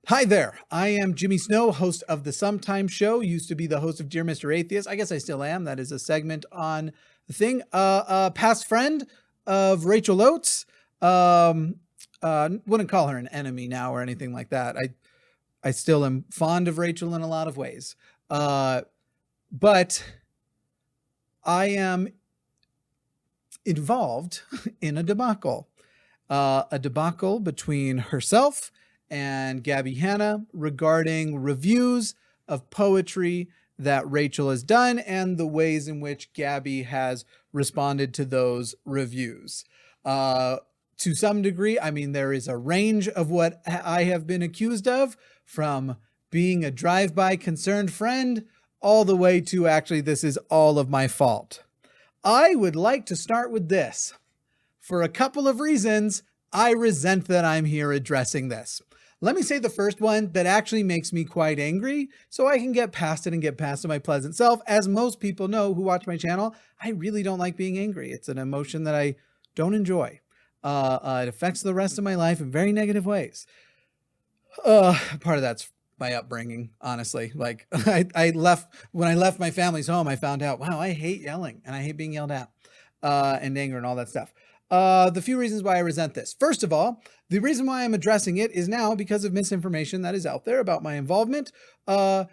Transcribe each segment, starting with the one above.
Hi there. I am Jimmy Snow, host of the Sometimes Show. Used to be the host of Dear Mr. Atheist. I guess I still am. That is a segment on the thing. Past friend of Rachel Oates. Wouldn't call her an enemy now or anything like that. I still am fond of Rachel in a lot of ways. But I am involved in a debacle between herself and Gabbie Hanna regarding reviews of poetry that Rachel has done and the ways in which Gabbie has responded to those reviews. To some degree, I mean, there is a range of what I have been accused of, from being a drive-by concerned friend all the way to actually this is all of my fault. I would like to start with this. For a couple of reasons, I resent that I'm here addressing this. Let me say the first one that actually makes me quite angry so I can get past it and get past to my pleasant self. As most people know who watch my channel, I really don't like being angry. It's an emotion that I don't enjoy. It affects the rest of my life in very negative ways. Part of that's my upbringing, honestly. Like when I left my family's home, I found out, wow, I hate yelling and I hate being yelled at and anger and all that stuff. The few reasons why I resent this. First of all, the reason why I'm addressing it is now because of misinformation that is out there about my involvement. The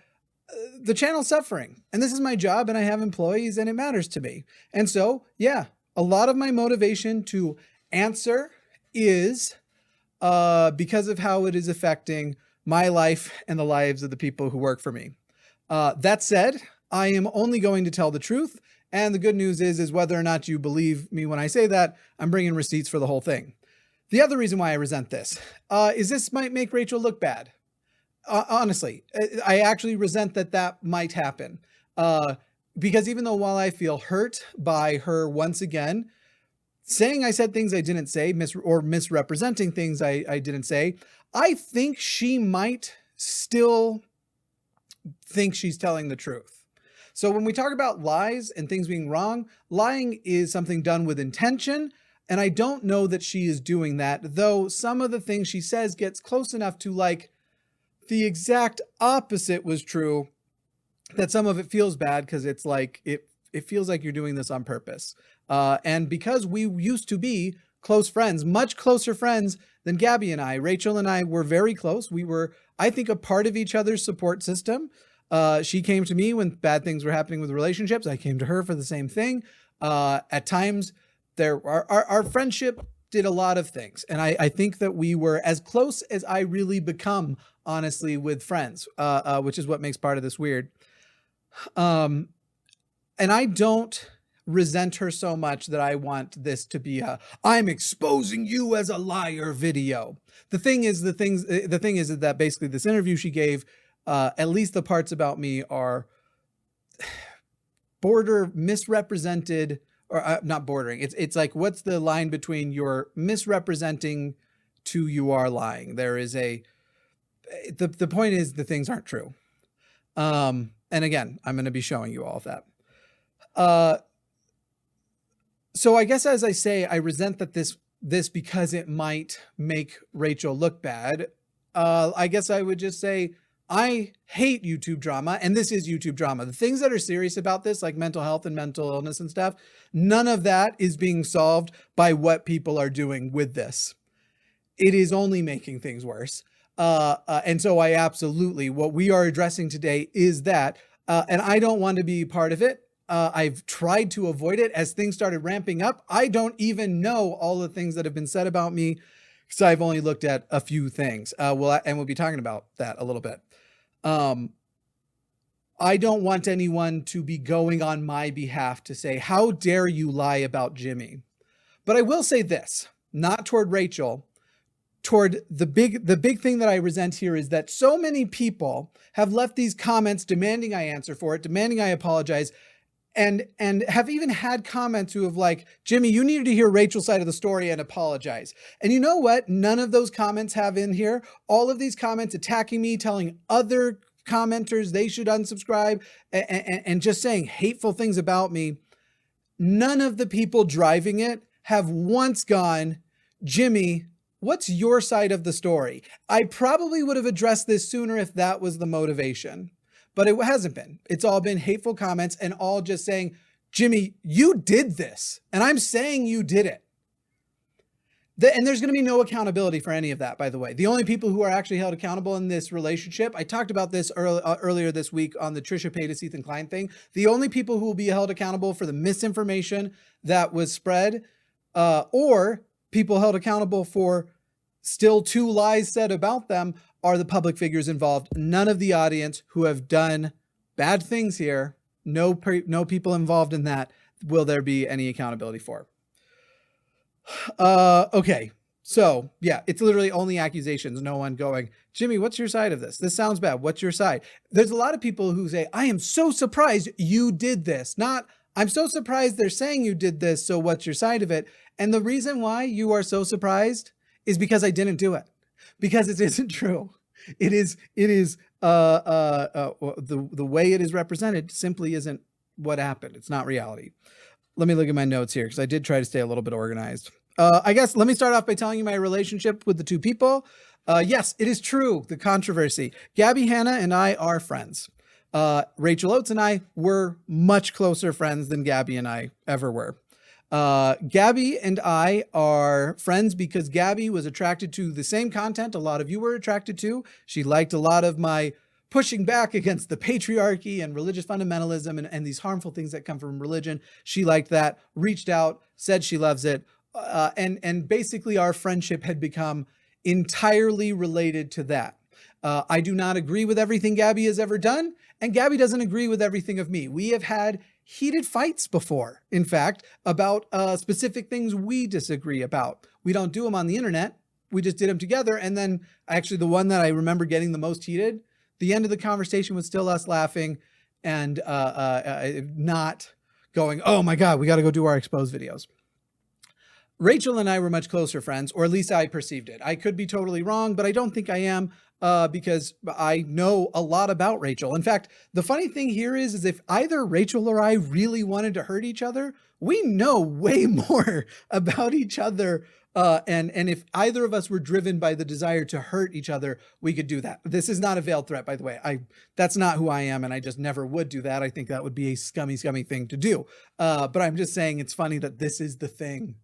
channel's suffering, and this is my job, and I have employees, and it matters to me. And so, yeah, a lot of my motivation to answer is because of how it is affecting my life and the lives of the people who work for me. That said, I am only going to tell the truth. And the good news is whether or not you believe me when I say that, I'm bringing receipts for the whole thing. The other reason why I resent this is this might make Rachel look bad. Honestly, I actually resent that might happen. Because even though while I feel hurt by her once again saying I said things I didn't say, or misrepresenting things I didn't say, I think she might still think she's telling the truth. So when we talk about lies and things being wrong, lying is something done with intention. And I don't know that she is doing that, though some of the things she says gets close enough to like the exact opposite was true, that some of it feels bad because it's like, it feels like you're doing this on purpose. And because we used to be close friends, much closer friends than Gabbie and I, Rachel and I were very close. We were, I think, a part of each other's support system. She came to me when bad things were happening with relationships. I came to her for the same thing. At times, our friendship did a lot of things. And I think that we were as close as I really become, honestly, with friends, which is what makes part of this weird. And I don't resent her so much that I want this to be I'm exposing you as a liar video. The thing is that basically this interview she gave, at least the parts about me are border misrepresented, or not bordering. It's like, what's the line between you're misrepresenting to you are lying? There is the point is the things aren't true. And again, I'm going to be showing you all of that. So I guess, as I say, I resent that this because it might make Rachel look bad. I guess I would just say, I hate YouTube drama, and this is YouTube drama. The things that are serious about this, like mental health and mental illness and stuff, none of that is being solved by what people are doing with this. It is only making things worse. And so I absolutely, what we are addressing today is that, and I don't want to be part of it. I've tried to avoid it as things started ramping up. I don't even know all the things that have been said about me, because I've only looked at a few things. And we'll be talking about that a little bit. I don't want anyone to be going on my behalf to say, how dare you lie about Jimmy? But I will say this, not toward Rachel, toward the big thing that I resent here is that so many people have left these comments demanding I answer for it, demanding I apologize, and have even had comments who have like, Jimmy, you needed to hear Rachel's side of the story and apologize. And you know what? None of those comments have in here. All of these comments attacking me, telling other commenters they should unsubscribe, and just saying hateful things about me. None of the people driving it have once gone, Jimmy, What's your side of the story? I probably would have addressed this sooner if that was the motivation, but it hasn't been. It's all been hateful comments and all just saying, Jimmy, you did this. And I'm saying you did it. And there's going to be no accountability for any of that, by the way. The only people who are actually held accountable in this relationship, I talked about this earlier this week on the Trisha Paytas Ethan Klein thing. The only people who will be held accountable for the misinformation that was spread, or people held accountable for still 2 lies said about them, are the public figures involved. None of the audience who have done bad things here, no people involved in that, will there be any accountability for. Okay. So yeah, it's literally only accusations. No one going, Jimmy, what's your side of this? This sounds bad. What's your side? There's a lot of people who say, I am so surprised you did this. Not, I'm so surprised they're saying you did this. So what's your side of it? And the reason why you are so surprised is because I didn't do it, because it isn't true. It is the way it is represented simply isn't what happened. It's not reality. Let me look at my notes here, because I did try to stay a little bit organized. I guess let me start off by telling you my relationship with the 2 people. Yes, it is true, the controversy. Gabbie, Hanna, and I are friends. Rachel Oates and I were much closer friends than Gabbie and I ever were. Gabbie and I are friends because Gabbie was attracted to the same content a lot of you were attracted to. She liked a lot of my pushing back against the patriarchy and religious fundamentalism and these harmful things that come from religion. She liked that, reached out, said she loves it. And basically our friendship had become entirely related to that. I do not agree with everything Gabbie has ever done, and Gabbie doesn't agree with everything of me. We have had heated fights before, in fact, about specific things we disagree about. We don't do them on the internet. We just did them together. And then actually the one that I remember getting the most heated, the end of the conversation was still us laughing and not going, oh my God, we got to go do our exposed videos. Rachel and I were much closer friends, or at least I perceived it. I could be totally wrong, but I don't think I am, because I know a lot about Rachel. In fact, the funny thing here is if either Rachel or I really wanted to hurt each other, we know way more about each other. And if either of us were driven by the desire to hurt each other, we could do that. This is not a veiled threat, by the way. That's not who I am, and I just never would do that. I think that would be a scummy thing to do. But I'm just saying it's funny that this is the thing.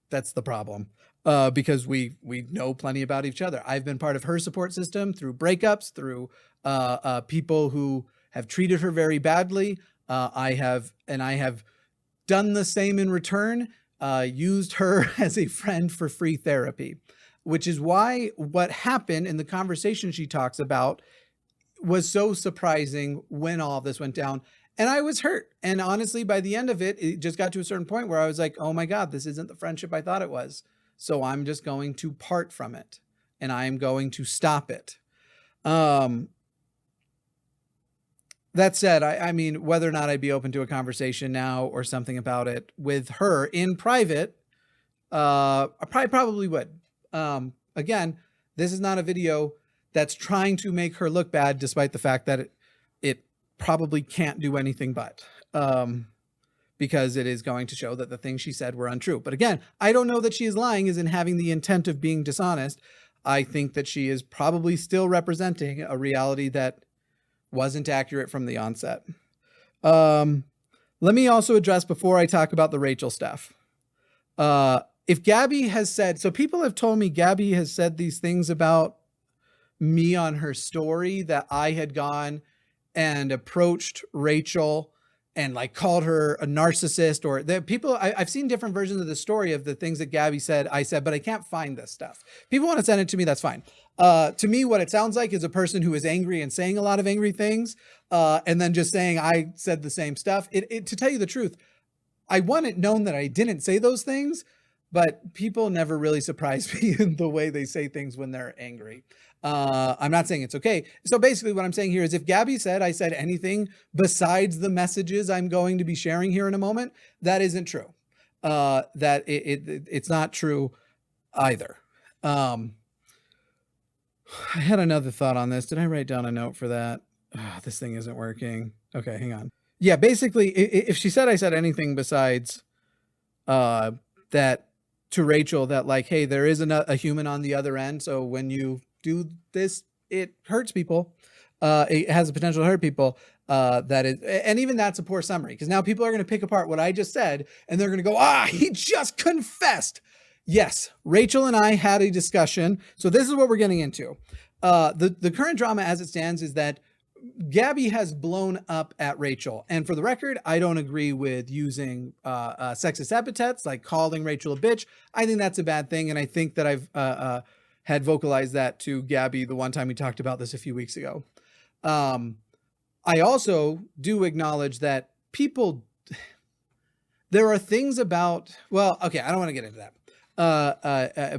That's the problem, because we know plenty about each other. I've been part of her support system through breakups, through people who have treated her very badly. I have done the same in return, used her as a friend for free therapy, which is why what happened in the conversation she talks about was so surprising when all of this went down. And I was hurt. And honestly, by the end of it, it just got to a certain point where I was like, oh my God, this isn't the friendship I thought it was. So I'm just going to part from it and I'm going to stop it. That said, I mean, whether or not I'd be open to a conversation now or something about it with her in private, I probably would. Again, this is not a video that's trying to make her look bad, despite the fact that it probably can't do anything but, because it is going to show that the things she said were untrue. But again, I don't know that she is lying as in having the intent of being dishonest. I think that she is probably still representing a reality that wasn't accurate from the onset. Let me also address, before I talk about the Rachel stuff, if Gabbie has said, so people have told me Gabbie has said these things about me on her story, that I had gone and approached Rachel and like called her a narcissist, or the people, I've seen different versions of the story of the things that Gabbie said, I said, but I can't find this stuff. People want to send it to me, that's fine. To me, what it sounds like is a person who is angry and saying a lot of angry things, and then just saying I said the same stuff. To tell you the truth, I want it known that I didn't say those things, but people never really surprise me in the way they say things when they're angry. I'm not saying it's okay. So basically what I'm saying here is if Gabbie said I said anything besides the messages I'm going to be sharing here in a moment, that isn't true. It's not true either. I had another thought on this. Did I write down a note for that? This thing isn't working. Okay, hang on. Yeah, basically, if she said I said anything besides that to Rachel that like, hey, there is a human on the other end. So when you do this, it hurts people. It has the potential to hurt people. That is, and even that's a poor summary, because now people are going to pick apart what I just said and they're going to go, he just confessed. Yes, Rachel and I had a discussion. So this is what we're getting into. The current drama as it stands is that Gabbie has blown up at Rachel. And for the record, I don't agree with using sexist epithets like calling Rachel a bitch. I think that's a bad thing. And I think that I've had vocalized that to Gabbie the one time we talked about this a few weeks ago. I also do acknowledge that there are things about, well, okay, I don't want to get into that.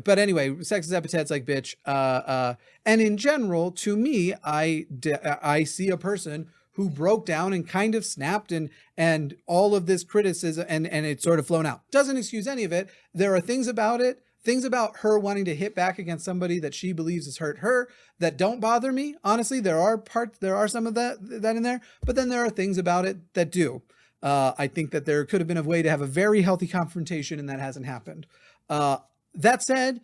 But anyway, sexist epithets like bitch, and in general, to me, I see a person who broke down and kind of snapped, and all of this criticism and it's sort of flown out. Doesn't excuse any of it. There are things about it, things about her wanting to hit back against somebody that she believes has hurt her that don't bother me. Honestly, there are some of that in there, but then there are things about it that do. I think that there could have been a way to have a very healthy confrontation, and that hasn't happened. That said,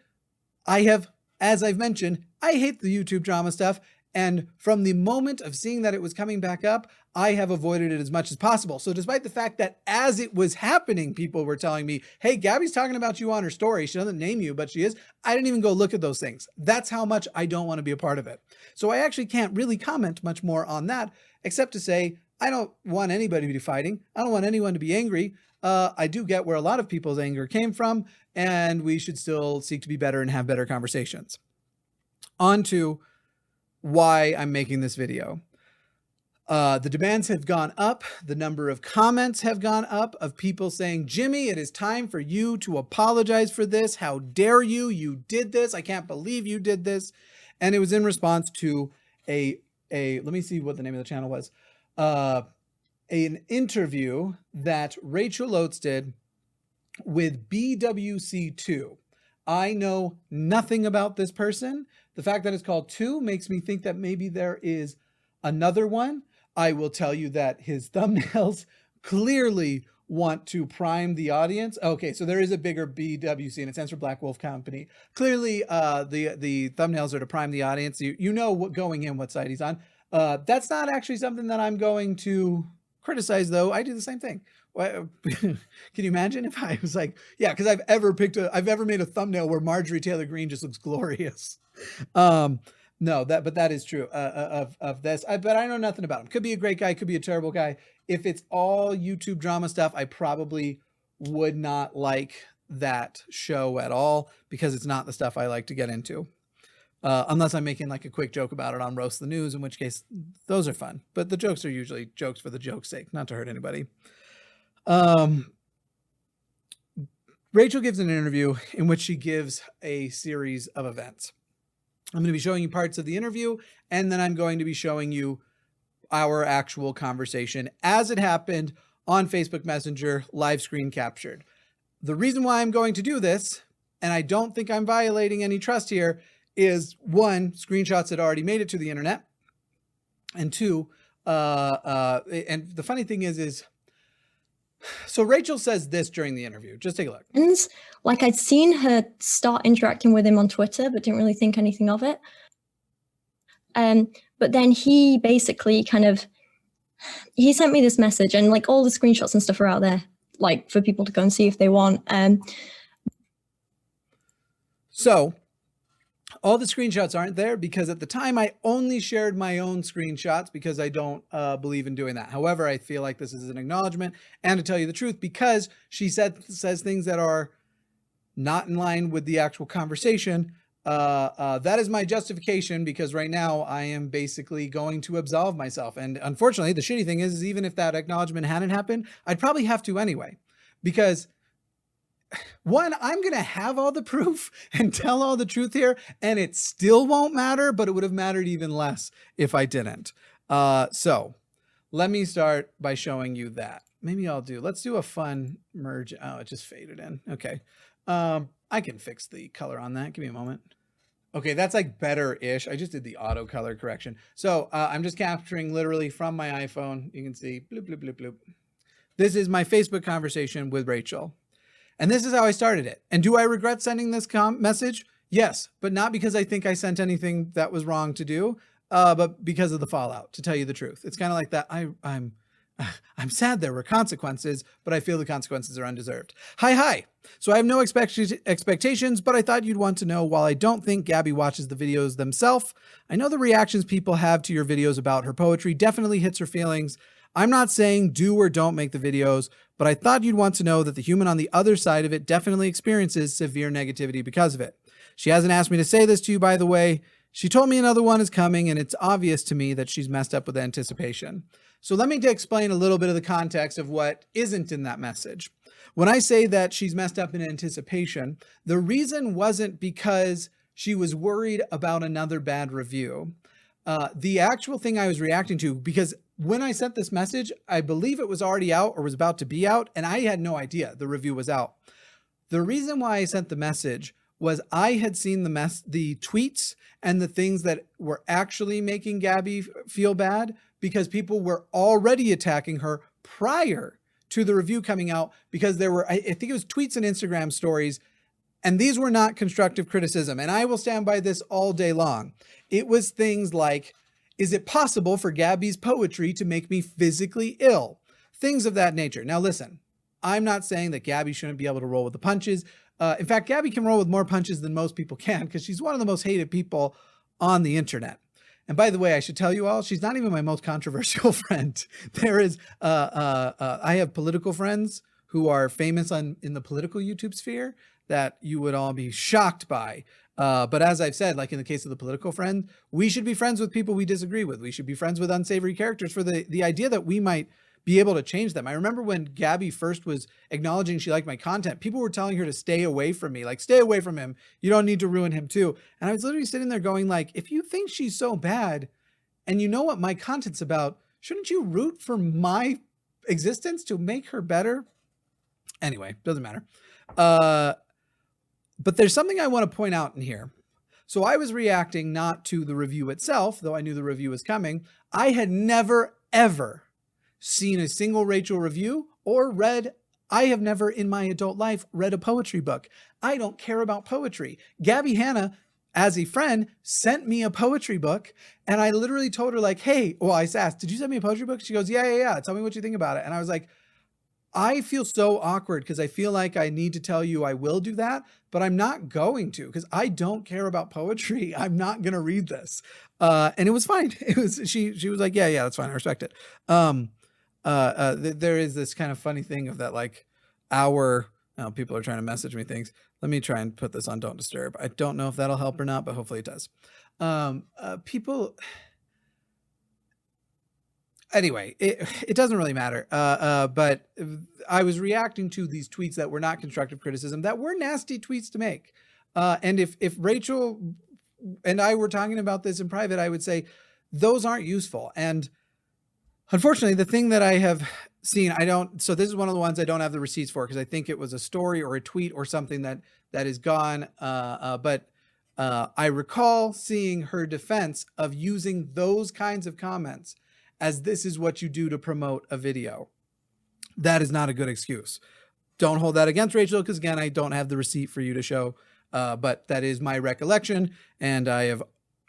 as I've mentioned, I hate the YouTube drama stuff. And from the moment of seeing that it was coming back up, I have avoided it as much as possible. So despite the fact that as it was happening, people were telling me, hey, Gabbie's talking about you on her story. She doesn't name you, but she is. I didn't even go look at those things. That's how much I don't want to be a part of it. So I actually can't really comment much more on that, except to say, I don't want anybody to be fighting. I don't want anyone to be angry. I do get where a lot of people's anger came from, and we should still seek to be better and have better conversations. On to why I'm making this video. The demands have gone up. The number of comments have gone up of people saying, Jimmy, it is time for you to apologize for this. How dare you? You did this. I can't believe you did this. And it was in response to let me see what the name of the channel was. An interview that Rachel Oates did with BWC2. I know nothing about this person. The fact that it's called 2 makes me think that maybe there is another one. I will tell you that his thumbnails clearly want to prime the audience. Okay, so there is a bigger BWC, and it stands for Black Wolf Company. Clearly, the thumbnails are to prime the audience. You know what going in, what side he's on. That's not actually something that I'm going to criticize, though. I do the same thing. Can you imagine if I was like, yeah, because I've ever made a thumbnail where Marjorie Taylor Greene just looks glorious. No, but that is true of this. But I know nothing about him. Could be a great guy, could be a terrible guy. If it's all YouTube drama stuff, I probably would not like that show at all, because it's not the stuff I like to get into. Unless I'm making like a quick joke about it on Roast the News, in which case those are fun. But the jokes are usually jokes for the joke's sake, not to hurt anybody. Rachel gives an interview in which she gives a series of events. I'm going to be showing you parts of the interview, and then I'm going to be showing you our actual conversation as it happened on Facebook Messenger, live screen captured. The reason why I'm going to do this, and I don't think I'm violating any trust here, is 1, screenshots had already made it to the internet, and 2, and the funny thing is so Rachel says this during the interview. Just take a look. Like, I'd seen her start interacting with him on Twitter, but didn't really think anything of it. But then he basically he sent me this message, and like all the screenshots and stuff are out there, like for people to go and see if they want. So all the screenshots aren't there because at the time I only shared my own screenshots because I don't believe in doing that. However, I feel like this is an acknowledgement, and to tell you the truth, because she says things that are not in line with the actual conversation, that is my justification, because right now I am basically going to absolve myself. And unfortunately, the shitty thing is even if that acknowledgement hadn't happened, I'd probably have to anyway, because 1, I'm going to have all the proof and tell all the truth here, and it still won't matter, but it would have mattered even less if I didn't. So let me start by showing you that. Maybe let's do a fun merge. Oh, it just faded in. Okay. I can fix the color on that. Give me a moment. Okay, that's like better-ish. I just did the auto color correction. So I'm just capturing literally from my iPhone. You can see bloop, bloop, bloop, bloop. This is my Facebook conversation with Rachel. And this is how I started it. And do I regret sending this message? Yes, but not because I think I sent anything that was wrong to do, but because of the fallout, to tell you the truth. It's kind of like that. I'm sad there were consequences, but I feel the consequences are undeserved. Hi. So I have no expectations, but I thought you'd want to know, while I don't think Gabbie watches the videos themselves, I know the reactions people have to your videos about her poetry definitely hits her feelings. I'm not saying do or don't make the videos, but I thought you'd want to know that the human on the other side of it definitely experiences severe negativity because of it. She hasn't asked me to say this to you, by the way. She told me another one is coming, and it's obvious to me that she's messed up with anticipation. So let me explain a little bit of the context of what isn't in that message. When I say that she's messed up in anticipation, the reason wasn't because she was worried about another bad review. The actual thing I was reacting to, because when I sent this message, I believe it was already out or was about to be out, and I had no idea the review was out. The reason why I sent the message was I had seen the tweets and the things that were actually making Gabbie feel bad, because people were already attacking her prior to the review coming out, because there were, I think it was tweets and Instagram stories, and these were not constructive criticism. And I will stand by this all day long. It was things like, is it possible for Gabbie's poetry to make me physically ill? Things of that nature. Now listen, I'm not saying that Gabbie shouldn't be able to roll with the punches. In fact, Gabbie can roll with more punches than most people can, because she's one of the most hated people on the internet. And by the way, I should tell you all, she's not even my most controversial friend. There is, I have political friends who are famous in the political YouTube sphere that you would all be shocked by. But as I've said, like in the case of the political friend, we should be friends with people we disagree with. We should be friends with unsavory characters for the idea that we might be able to change them. I remember when Gabbie first was acknowledging she liked my content, people were telling her to stay away from me, like, stay away from him. You don't need to ruin him too. And I was literally sitting there going like, if you think she's so bad and you know what my content's about, shouldn't you root for my existence to make her better? Anyway, doesn't matter. But there's something I want to point out in here. So I was reacting not to the review itself, though I knew the review was coming. I had never, ever seen a single Rachel review or I have never in my adult life read a poetry book. I don't care about poetry. Gabbie Hanna, as a friend, sent me a poetry book, and I literally told her like, hey, well, I asked, did you send me a poetry book? She goes, yeah. Tell me what you think about it. And I was like, I feel so awkward because I feel like I need to tell you I will do that, but I'm not going to, because I don't care about poetry. I'm not going to read this. And it was fine. She was like, yeah, that's fine. I respect it. There is this kind of funny thing of that, like people are trying to message me things. Let me try and put this on Don't Disturb. I don't know if that'll help or not, but hopefully it does. Anyway, it doesn't really matter. But I was reacting to these tweets that were not constructive criticism, that were nasty tweets to make. And if Rachel and I were talking about this in private, I would say those aren't useful. And unfortunately, the thing that I have seen, so this is one of the ones I don't have the receipts for, because I think it was a story or a tweet or something that is gone. But I recall seeing her defense of using those kinds of comments as this is what you do to promote a video. That is not a good excuse. Don't hold that against Rachel, because again, I don't have the receipt for you to show, but that is my recollection, and I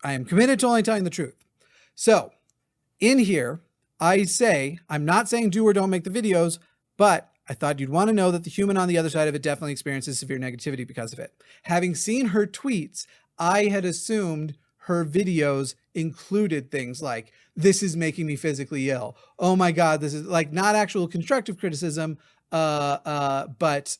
am committed to only telling the truth. So in here, I say, I'm not saying do or don't make the videos, but I thought you'd want to know that the human on the other side of it definitely experiences severe negativity because of it. Having seen her tweets, I had assumed her videos included things like, this is making me physically ill. Oh my God, this is like not actual constructive criticism, but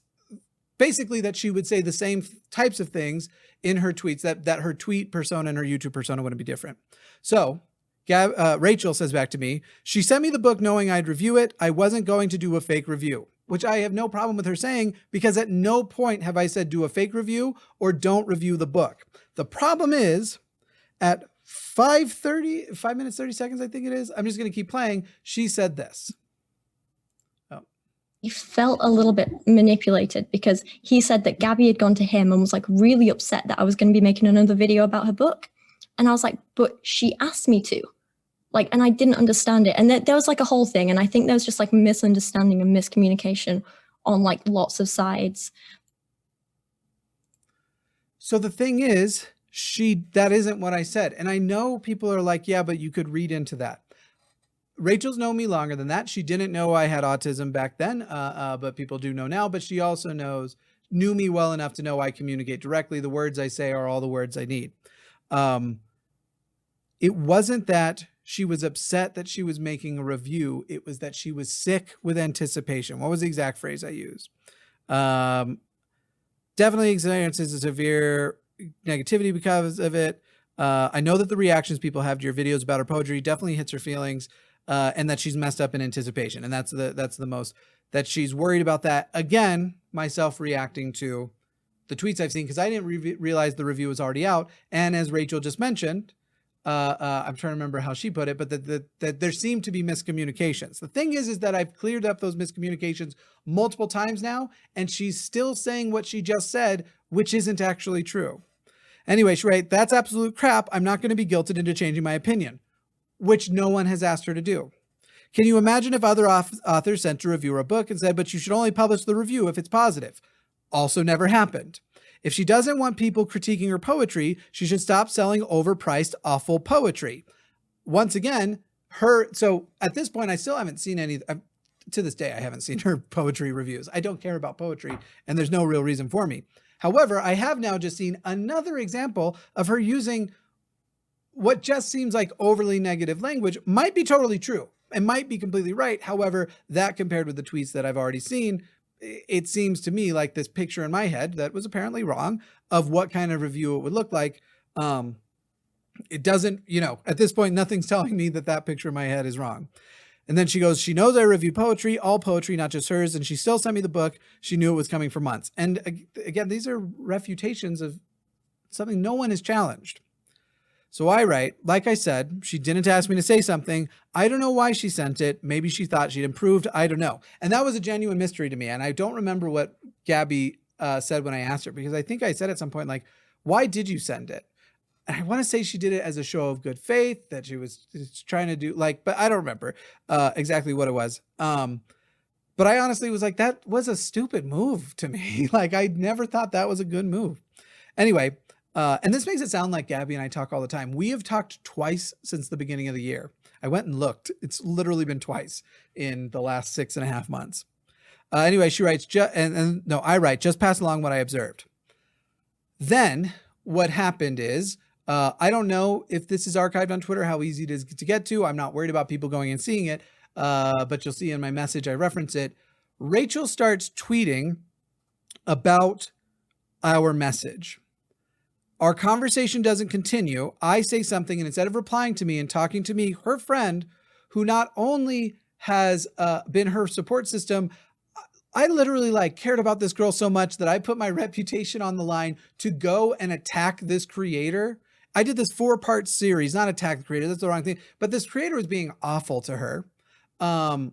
basically that she would say the same types of things in her tweets, that her tweet persona and her YouTube persona wouldn't be different. So Rachel says back to me, she sent me the book knowing I'd review it. I wasn't going to do a fake review, which I have no problem with her saying, because at no point have I said do a fake review or don't review the book. The problem is at 5 minutes, 30 seconds, I think it is. I'm just going to keep playing. She said this. He felt a little bit manipulated because he said that Gabbie had gone to him and was like really upset that I was going to be making another video about her book. And I was like, but she asked me to. Like, and I didn't understand it. And there was like a whole thing. And I think there was just like misunderstanding and miscommunication on like lots of sides. So the thing is, that isn't what I said. And I know people are like, yeah, but you could read into that. Rachel's known me longer than that. She didn't know I had autism back then, but people do know now. But she also knew me well enough to know I communicate directly. The words I say are all the words I need. It wasn't that she was upset that she was making a review. It was that she was sick with anticipation. What was the exact phrase I used? Definitely experiences a severe negativity because of it. I know that the reactions people have to your videos about her poetry definitely hits her feelings, and that she's messed up in anticipation. And that's the most that she's worried about that. Again, myself reacting to the tweets I've seen because I didn't realize the review was already out. And as Rachel just mentioned, I'm trying to remember how she put it, but that there seem to be miscommunications. The thing is that I've cleared up those miscommunications multiple times now, and she's still saying what she just said, which isn't actually true. Anyway, she writes, that's absolute crap. I'm not going to be guilted into changing my opinion, which no one has asked her to do. Can you imagine if other authors sent a reviewer a book and said, but you should only publish the review if it's positive? Also never happened. If she doesn't want people critiquing her poetry, she should stop selling overpriced, awful poetry. Once again, so at this point, I still haven't seen any, to this day, I haven't seen her poetry reviews. I don't care about poetry, and there's no real reason for me. However, I have now just seen another example of her using what just seems like overly negative language. Might be totally true and might be completely right. However, that compared with the tweets that I've already seen, it seems to me like this picture in my head that was apparently wrong of what kind of review it would look like. It doesn't, at this point, nothing's telling me that picture in my head is wrong. And then she goes, she knows I review poetry, all poetry, not just hers. And she still sent me the book. She knew it was coming for months. And again, these are refutations of something no one has challenged. So I write, like I said, she didn't ask me to say something. I don't know why she sent it. Maybe she thought she'd improved. I don't know. And that was a genuine mystery to me. And I don't remember what Gabbie said when I asked her, because I think I said at some point, like, why did you send it? And I want to say she did it as a show of good faith, that she was trying to do but I don't remember exactly what it was. But I honestly was like, that was a stupid move to me. Like, I never thought that was a good move. Anyway, and this makes it sound like Gabbie and I talk all the time. We have talked twice since the beginning of the year. I went and looked. It's literally been twice in the last 6.5 months. Anyway, she writes, I write, just pass along what I observed. Then what happened is, I don't know if this is archived on Twitter, how easy it is to get to. I'm not worried about people going and seeing it, but you'll see in my message, I reference it. Rachel starts tweeting about our message. Our conversation doesn't continue. I say something, and instead of replying to me and talking to me, her friend, who not only has been her support system, I literally cared about this girl so much that I put my reputation on the line to go and attack this creator. I did this 4-part series, not attack the creator, that's the wrong thing, but this creator was being awful to her. And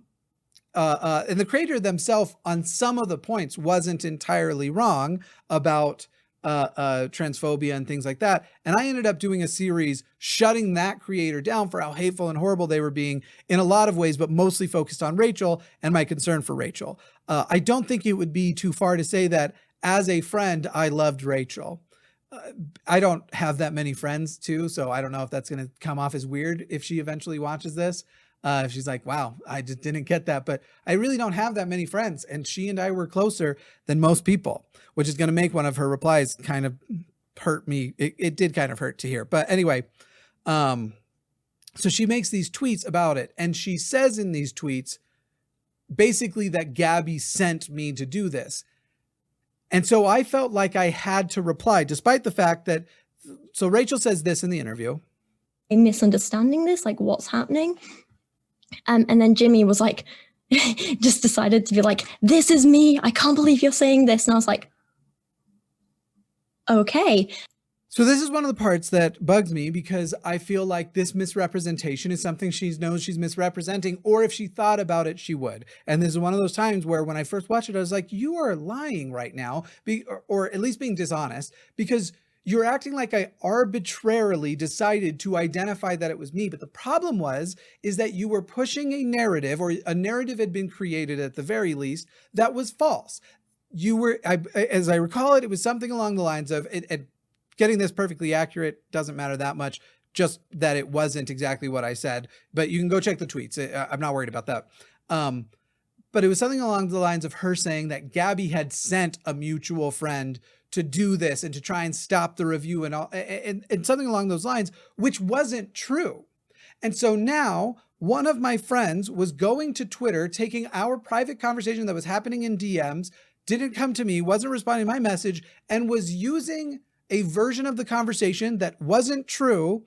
the creator themselves on some of the points wasn't entirely wrong about transphobia and things like that. And I ended up doing a series shutting that creator down for how hateful and horrible they were being in a lot of ways, but mostly focused on Rachel and my concern for Rachel. I don't think it would be too far to say that as a friend, I loved Rachel. I don't have that many friends too, so I don't know if that's going to come off as weird if she eventually watches this. If she's like, wow, I just didn't get that. But I really don't have that many friends. And she and I were closer than most people, which is going to make one of her replies kind of hurt me. It did kind of hurt to hear. But anyway, so she makes these tweets about it. And she says in these tweets, basically that Gabbie sent me to do this. And so I felt like I had to reply, despite the fact that, so Rachel says this in the interview. I'm misunderstanding this, like what's happening? And then Jimmy was like, just decided to be like, this is me. I can't believe you're saying this. And I was like, okay. So this is one of the parts that bugs me, because I feel like this misrepresentation is something she knows she's misrepresenting, or if she thought about it, she would. And this is one of those times where when I first watched it, I was like, you are lying right now, or at least being dishonest, because you're acting like I arbitrarily decided to identify that it was me. But the problem is that you were pushing a narrative, or a narrative had been created at the very least, that was false. You were, as I recall it, it was something along the lines of, getting this perfectly accurate doesn't matter that much, just that it wasn't exactly what I said. But you can go check the tweets. I'm not worried about that. But it was something along the lines of her saying that Gabbie had sent a mutual friend to do this and to try and stop the review and all, and something along those lines, which wasn't true. And so now one of my friends was going to Twitter, taking our private conversation that was happening in DMs, didn't come to me, wasn't responding to my message, and was using a version of the conversation that wasn't true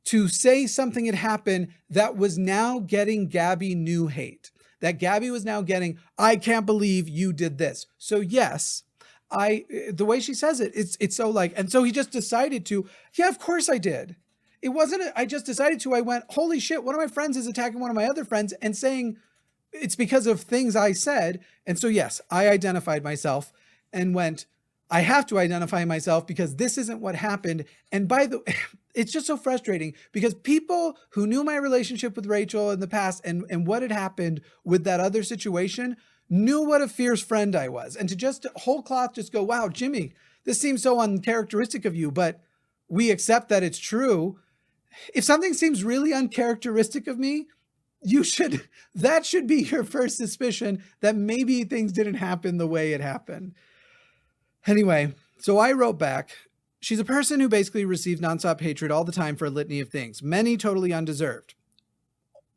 to say something had happened that was now getting Gabbie new hate. That Gabbie was now getting, I can't believe you did this. So yes, the way she says it, it's so like, and so he just decided to, yeah, of course I did. It wasn't, I just decided to, I went, holy shit, one of my friends is attacking one of my other friends and saying it's because of things I said. And so yes, I identified myself and went, I have to identify myself because this isn't what happened. And by the way, it's just so frustrating because people who knew my relationship with Rachel in the past and what had happened with that other situation knew what a fierce friend I was. And to just whole cloth just go, wow, Jimmy, this seems so uncharacteristic of you, but we accept that it's true. If something seems really uncharacteristic of me, that should be your first suspicion that maybe things didn't happen the way it happened. Anyway, so I wrote back, she's a person who basically receives nonstop hatred all the time for a litany of things, many totally undeserved.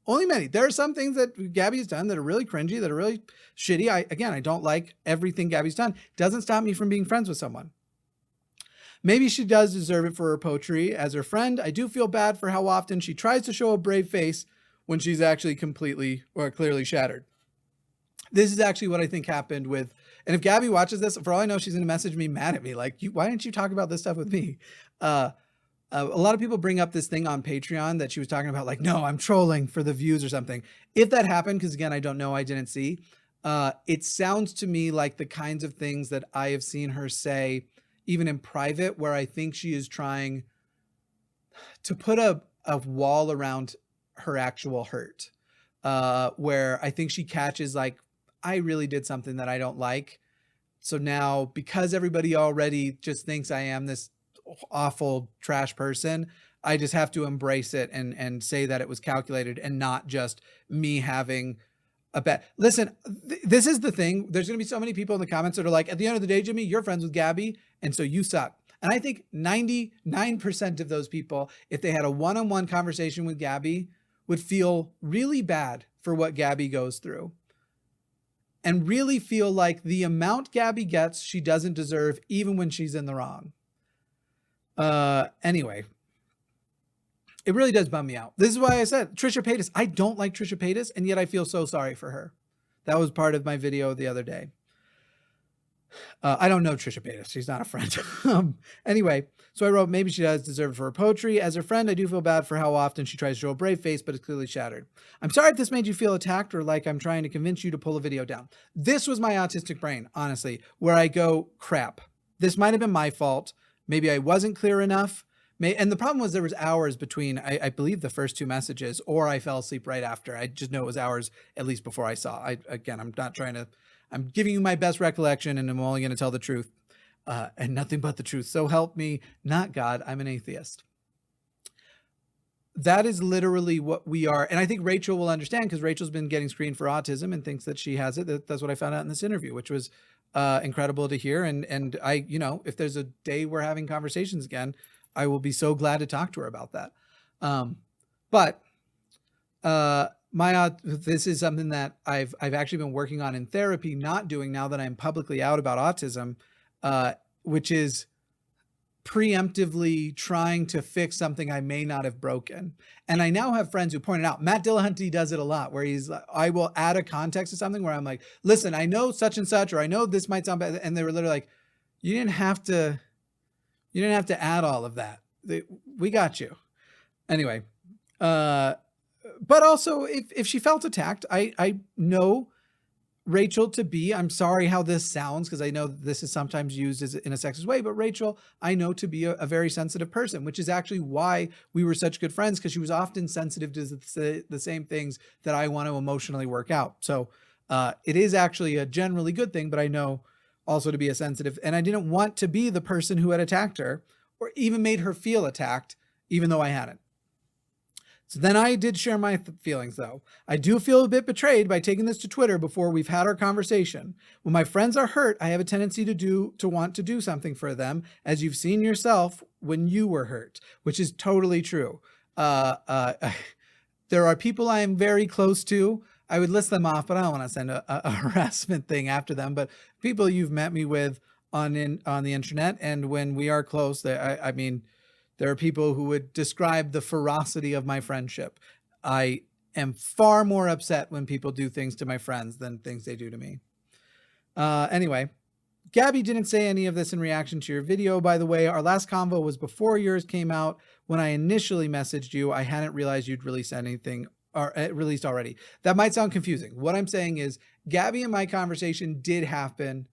Only many. There are some things that Gabbie's done that are really cringy, that are really shitty. I don't like everything Gabbie's done. Doesn't stop me from being friends with someone. Maybe she does deserve it for her poetry. As her friend, I do feel bad for how often she tries to show a brave face when she's actually completely or clearly shattered. This is actually what I think happened with, and if Gabbie watches this, for all I know, she's going to message me mad at me. Like, why didn't you talk about this stuff with me? A lot of people bring up this thing on Patreon that she was talking about, like, no, I'm trolling for the views or something. If that happened, because again, I don't know, I didn't see, it sounds to me like the kinds of things that I have seen her say, even in private, where I think she is trying to put a wall around her actual hurt, where I think she catches like, I really did something that I don't like. So now, because everybody already just thinks I am this awful trash person, I just have to embrace it and say that it was calculated and not just me having a bad. Listen, this is the thing. There's going to be so many people in the comments that are like, at the end of the day, Jimmy, you're friends with Gabbie, and so you suck. And I think 99% of those people, if they had a one-on-one conversation with Gabbie, would feel really bad for what Gabbie goes through. And really feel like the amount Gabbie gets, she doesn't deserve, even when she's in the wrong. Anyway, it really does bum me out. This is why I said Trisha Paytas. I don't like Trisha Paytas, and yet I feel so sorry for her. That was part of my video the other day. I don't know Trisha Paytas. She's not a friend. Anyway, so I wrote, maybe she does deserve it for her poetry. As her friend, I do feel bad for how often she tries to show a brave face, but it's clearly shattered. I'm sorry if this made you feel attacked or like I'm trying to convince you to pull a video down. This was my autistic brain, honestly, where I go, crap. This might have been my fault. Maybe I wasn't clear enough. And the problem was there was hours between, I believe, the first two messages, or I fell asleep right after. I just know it was hours at least before I saw. I'm not trying to, I'm giving you my best recollection, and I'm only going to tell the truth and nothing but the truth. So help me, not God. I'm an atheist. That is literally what we are. And I think Rachel will understand, because Rachel's been getting screened for autism and thinks that she has it. That's what I found out in this interview, which was incredible to hear. And I, if there's a day we're having conversations again, I will be so glad to talk to her about that. This is something that I've actually been working on in therapy, not doing now that I'm publicly out about autism, which is preemptively trying to fix something I may not have broken. And I now have friends who pointed out, Matt Dillahunty does it a lot, where I will add a context to something where I'm like, listen, I know such and such, or I know this might sound bad. And they were literally like, you didn't have to add all of that. We got you. Anyway, but also if she felt attacked, I know Rachel to be, I'm sorry how this sounds, because I know that this is sometimes used as in a sexist way, but Rachel, I know to be a very sensitive person, which is actually why we were such good friends, because she was often sensitive to the same things that I want to emotionally work out. So it is actually a generally good thing, but I know also to be a sensitive, and I didn't want to be the person who had attacked her or even made her feel attacked, even though I hadn't. So then I did share my feelings, though. I do feel a bit betrayed by taking this to Twitter before we've had our conversation. When my friends are hurt, I have a tendency to want to do something for them, as you've seen yourself when you were hurt, which is totally true. There are people I am very close to. I would list them off, but I don't want to send a harassment thing after them. But people you've met me with on the internet, and when we are close, I mean, there are people who would describe the ferocity of my friendship. I am far more upset when people do things to my friends than things they do to me. Anyway, Gabbie didn't say any of this in reaction to your video, by the way. Our last convo was before yours came out. When I initially messaged you, I hadn't realized you'd released anything or released already. That might sound confusing. What I'm saying is Gabbie and my conversation did happen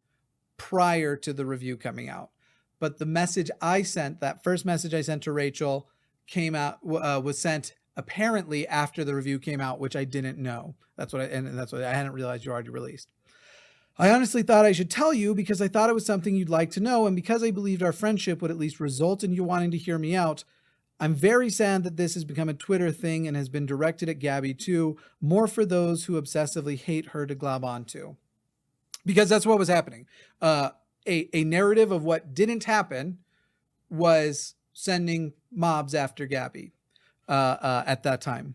prior to the review coming out. But the message I sent, that first message I sent to Rachel, came out was sent apparently after the review came out, which I didn't know. That's what I hadn't realized you already released. I honestly thought I should tell you because I thought it was something you'd like to know, and because I believed our friendship would at least result in you wanting to hear me out. I'm very sad that this has become a Twitter thing and has been directed at Gabbie too, more for those who obsessively hate her to glob onto. Because that's what was happening. A narrative of what didn't happen was sending mobs after Gabbie at that time.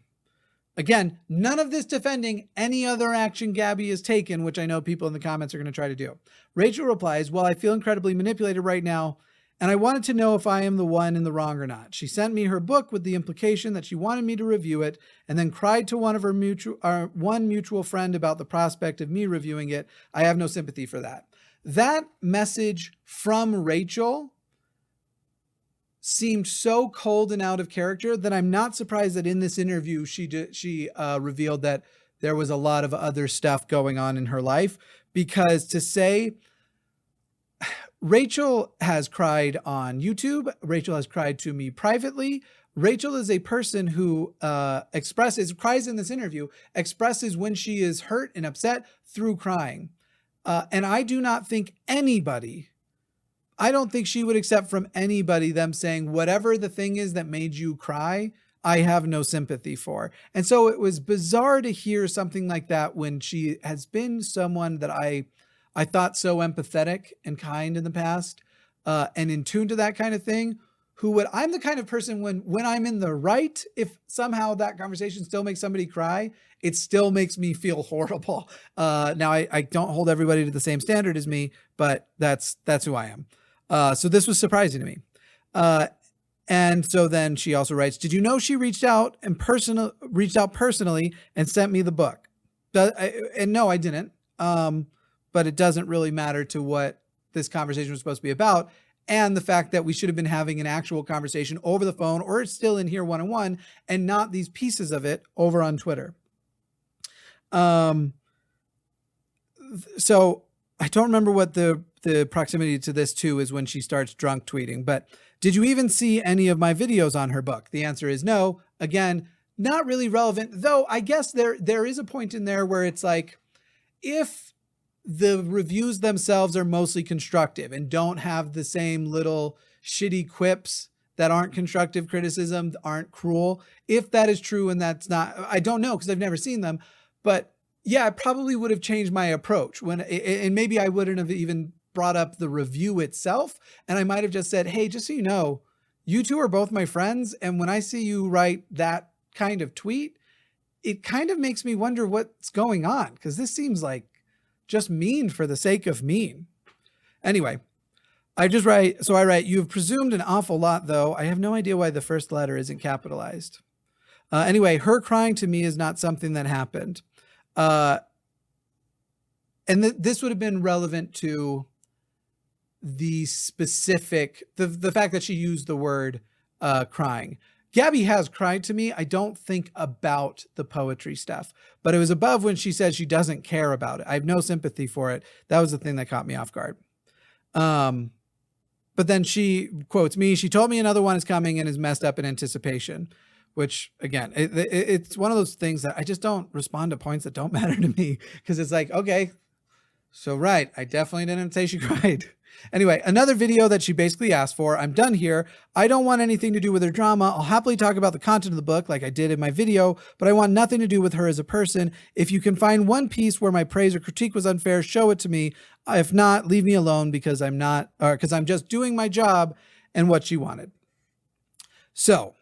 Again, none of this defending any other action Gabbie has taken, which I know people in the comments are going to try to do. Rachel replies, well, I feel incredibly manipulated right now, and I wanted to know if I am the one in the wrong or not. She sent me her book with the implication that she wanted me to review it, and then cried to one of her one mutual friend about the prospect of me reviewing it. I have no sympathy for that. That message from Rachel seemed so cold and out of character that I'm not surprised that in this interview she revealed that there was a lot of other stuff going on in her life. Because to say Rachel has cried on YouTube, Rachel has cried to me privately. Rachel is a person who cries in this interview, expresses when she is hurt and upset through crying. And I do not think I don't think she would accept from anybody them saying, whatever the thing is that made you cry, I have no sympathy for. And so it was bizarre to hear something like that when she has been someone that I thought so empathetic and kind in the past, and in tune to that kind of thing, I'm the kind of person when I'm in the right, if somehow that conversation still makes somebody cry, it still makes me feel horrible. Now I don't hold everybody to the same standard as me, but that's who I am. So this was surprising to me. And so then she also writes, did you know she reached out personally and sent me the book? And no, I didn't. But it doesn't really matter to what this conversation was supposed to be about. And the fact that we should have been having an actual conversation over the phone, or it's still in here one-on-one, and not these pieces of it over on Twitter. So I don't remember what the proximity to this too is when she starts drunk tweeting, but did you even see any of my videos on her book? The answer is no. Again, not really relevant, though I guess there is a point in there where it's like, if the reviews themselves are mostly constructive and don't have the same little shitty quips that aren't constructive criticism, aren't cruel. If that is true and that's not, I don't know because I've never seen them, but yeah, I probably would have changed my approach and maybe I wouldn't have even brought up the review itself. And I might have just said, hey, just so you know, you two are both my friends. And when I see you write that kind of tweet, it kind of makes me wonder what's going on, because this seems like just mean for the sake of mean. Anyway, I write, you have presumed an awful lot, though. I have no idea why the first letter isn't capitalized. Anyway, her crying to me is not something that happened. And this would have been relevant to the specific, the fact that she used the word crying. Gabbie has cried to me. I don't think about the poetry stuff, but it was above when she said she doesn't care about it. I have no sympathy for it. That was the thing that caught me off guard. But then she quotes me. She told me another one is coming and is messed up in anticipation, which again, it's one of those things that I just don't respond to points that don't matter to me, because it's like, okay, so right, I definitely didn't say she cried. Anyway, another video that she basically asked for. I'm done here. I don't want anything to do with her drama. I'll happily talk about the content of the book like I did in my video, but I want nothing to do with her as a person. If you can find one piece where my praise or critique was unfair, show it to me. If not, leave me alone, because I'm just doing my job and what she wanted. So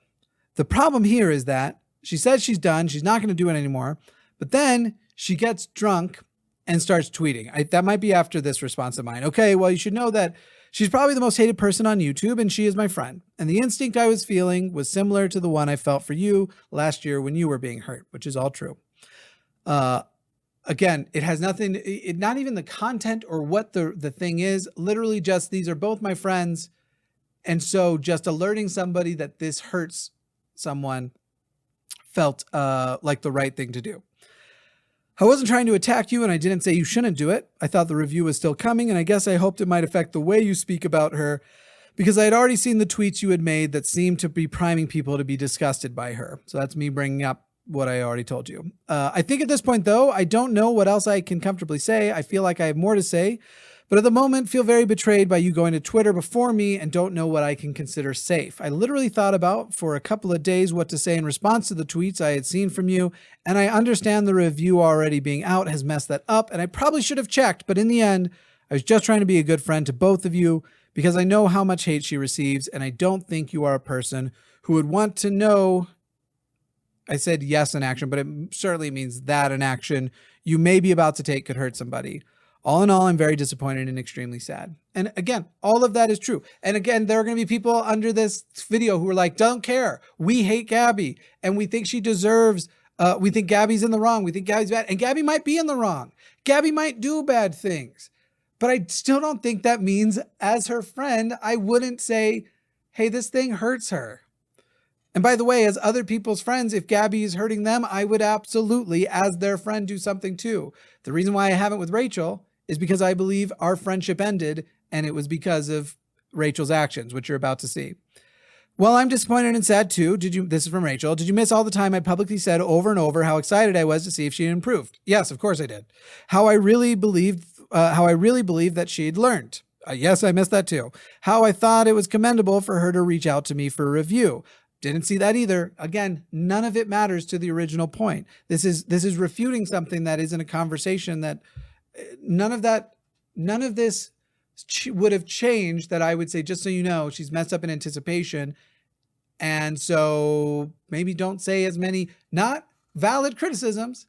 the problem here is that she says she's done. She's not going to do it anymore. But then she gets drunk and starts tweeting. That might be after this response of mine. Okay, well, you should know that she's probably the most hated person on YouTube, and she is my friend. And the instinct I was feeling was similar to the one I felt for you last year when you were being hurt, which is all true. Again, it has nothing, not even the content or what the thing is, literally just, these are both my friends. And so just alerting somebody that this hurts someone felt like the right thing to do. I wasn't trying to attack you, and I didn't say you shouldn't do it. I thought the review was still coming, and I guess I hoped it might affect the way you speak about her, because I had already seen the tweets you had made that seemed to be priming people to be disgusted by her. So that's me bringing up what I already told you. I think at this point, though, I don't know what else I can comfortably say. I feel like I have more to say, but at the moment feel very betrayed by you going to Twitter before me and don't know what I can consider safe. I literally thought about for a couple of days what to say in response to the tweets I had seen from you, and I understand the review already being out has messed that up, and I probably should have checked, but in the end, I was just trying to be a good friend to both of you, because I know how much hate she receives, and I don't think you are a person who would want to know. I said yes in action, but it certainly means that an action you may be about to take could hurt somebody. All in all, I'm very disappointed and extremely sad. And again, all of that is true. And again, there are going to be people under this video who are like, don't care. We hate Gabbie and we think she deserves, we think Gabbie's in the wrong. We think Gabbie's bad. And Gabbie might be in the wrong. Gabbie might do bad things. But I still don't think that means, as her friend, I wouldn't say, hey, this thing hurts her. And by the way, as other people's friends, if Gabbie is hurting them, I would absolutely, as their friend, do something too. The reason why I haven't with Rachel is because I believe our friendship ended, and it was because of Rachel's actions, which you're about to see. Well, I'm disappointed and sad too. This is from Rachel. Did you miss all the time I publicly said over and over how excited I was to see if she had improved? Yes, of course I did. How I really believed that she'd learned. Yes, I missed that too. How I thought it was commendable for her to reach out to me for a review. Didn't see that either. Again, none of it matters to the original point. This is refuting something that isn't a conversation. That none of this would have changed. That I would say, just so you know, she's messed up in anticipation. And so maybe don't say as many not valid criticisms.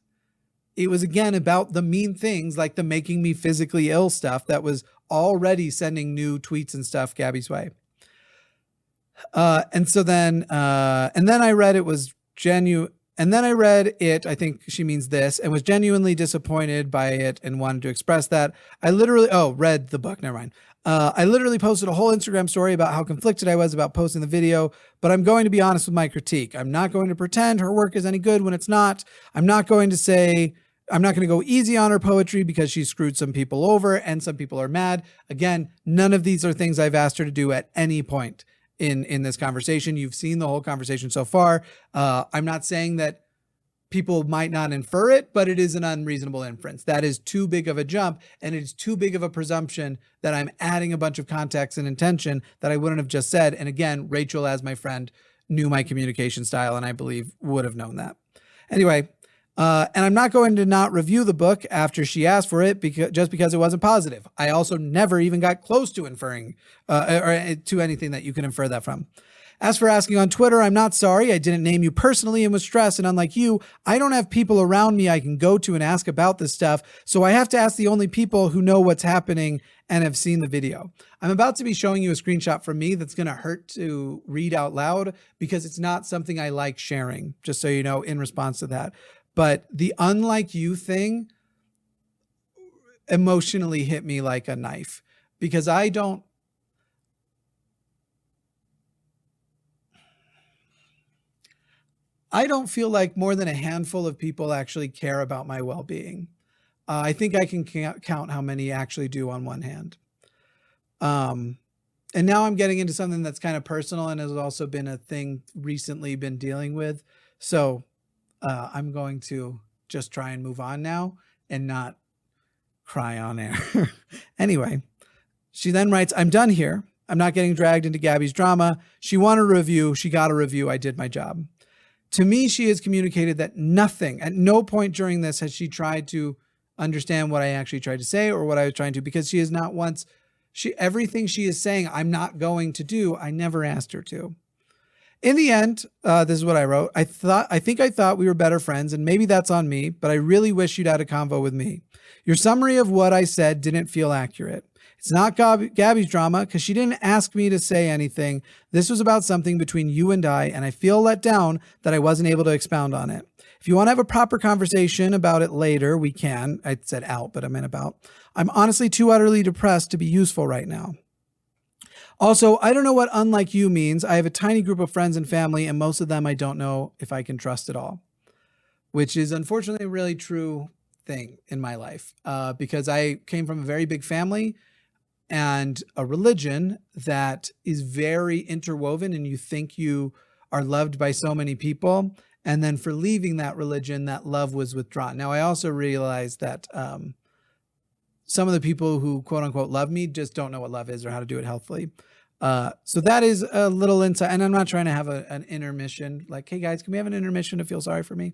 It was again about the mean things like the making me physically ill stuff that was already sending new tweets and stuff Gabbie's way. And then I read it was genuine. And then I read it, I think she means this, and was genuinely disappointed by it and wanted to express that. I literally, read the book, never mind. I literally posted a whole Instagram story about how conflicted I was about posting the video, but I'm going to be honest with my critique. I'm not going to pretend her work is any good when it's not. I'm not going to go easy on her poetry because she screwed some people over and some people are mad. Again, none of these are things I've asked her to do at any point in this conversation. You've seen the whole conversation so far. I'm not saying that people might not infer it, but it is an unreasonable inference. That is too big of a jump, and it is too big of a presumption that I'm adding a bunch of context and intention that I wouldn't have just said. And again, Rachel, as my friend, knew my communication style, and I believe would have known that. Anyway, and I'm not going to not review the book after she asked for it just because it wasn't positive. I also never even got close to inferring or to anything that you can infer that from. As for asking on Twitter, I'm not sorry. I didn't name you personally and was stressed. And unlike you, I don't have people around me I can go to and ask about this stuff. So I have to ask the only people who know what's happening and have seen the video. I'm about to be showing you a screenshot from me that's going to hurt to read out loud because it's not something I like sharing, just so you know, in response to that. But the unlike you thing emotionally hit me like a knife because I don't. I don't feel like more than a handful of people actually care about my well-being. I think I can count how many actually do on one hand. And now I'm getting into something that's kind of personal and has also been a thing recently been dealing with. So I'm going to just try and move on now and not cry on air. Anyway, she then writes, I'm done here. I'm not getting dragged into Gabbie's drama. She wanted a review. She got a review. I did my job. To me, she has communicated that nothing, at no point during this has she tried to understand what I actually tried to say or what I was trying to, because she has not once, everything she is saying, I'm not going to do, I never asked her to. In the end, this is what I wrote. I think I thought we were better friends, and maybe that's on me, but I really wish you'd had a convo with me. Your summary of what I said didn't feel accurate. It's not Gabbie's drama because she didn't ask me to say anything. This was about something between you and I feel let down that I wasn't able to expound on it. If you want to have a proper conversation about it later, we can. I said out, but I meant about. I'm honestly too utterly depressed to be useful right now. Also, I don't know what unlike you means. I have a tiny group of friends and family, and most of them I don't know if I can trust at all, which is unfortunately a really true thing in my life because I came from a very big family and a religion that is very interwoven, and you think you are loved by so many people. And then for leaving that religion, that love was withdrawn. Now, I also realized that some of the people who quote unquote love me just don't know what love is or how to do it healthfully. So that is a little insight. And I'm not trying to have an intermission like, hey guys, can we have an intermission to feel sorry for me?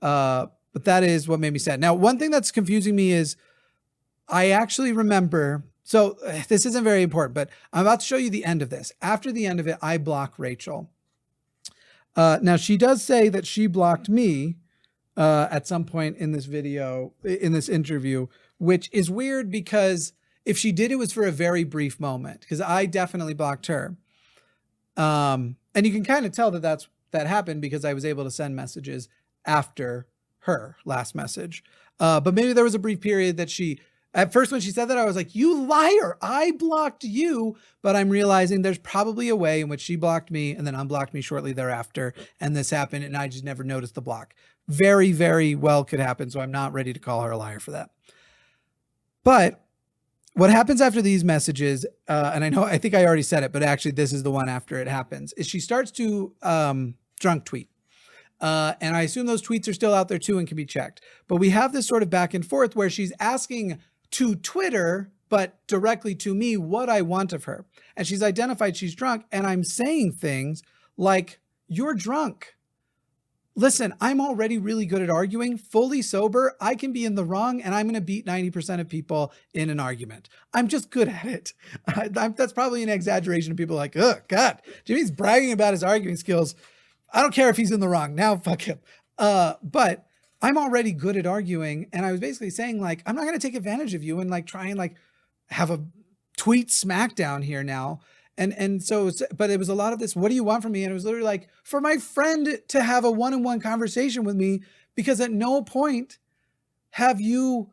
But that is what made me sad. Now, one thing that's confusing me is I actually remember, so this isn't very important, but I'm about to show you the end of this. After the end of it, I block Rachel. Now she does say that she blocked me at some point in this video, in this interview, which is weird because if she did, it was for a very brief moment because I definitely blocked her. And you can kind of tell that that happened because I was able to send messages after her last message. But maybe there was a brief period that at first when she said that, I was like, you liar, I blocked you. But I'm realizing there's probably a way in which she blocked me and then unblocked me shortly thereafter. And this happened and I just never noticed the block. Very, very well could happen. So I'm not ready to call her a liar for that. But what happens after these messages, and I think I already said it, but actually this is the one after it happens, is she starts to drunk tweet. And I assume those tweets are still out there too and can be checked. But we have this sort of back and forth where she's asking to Twitter, but directly to me, what I want of her. And she's identified she's drunk. And I'm saying things like, you're drunk. Listen, I'm already really good at arguing. Fully sober, I can be in the wrong and I'm going to beat 90% of people in an argument. I'm just good at it. That's probably an exaggeration of people like, oh, God, Jimmy's bragging about his arguing skills. I don't care if he's in the wrong. Now, fuck him. But I'm already good at arguing. And I was basically saying, like, I'm not going to take advantage of you and like try and like have a tweet smackdown here now. And so, but it was a lot of this, what do you want from me? And it was literally like, for my friend to have a one-on-one conversation with me, because at no point have you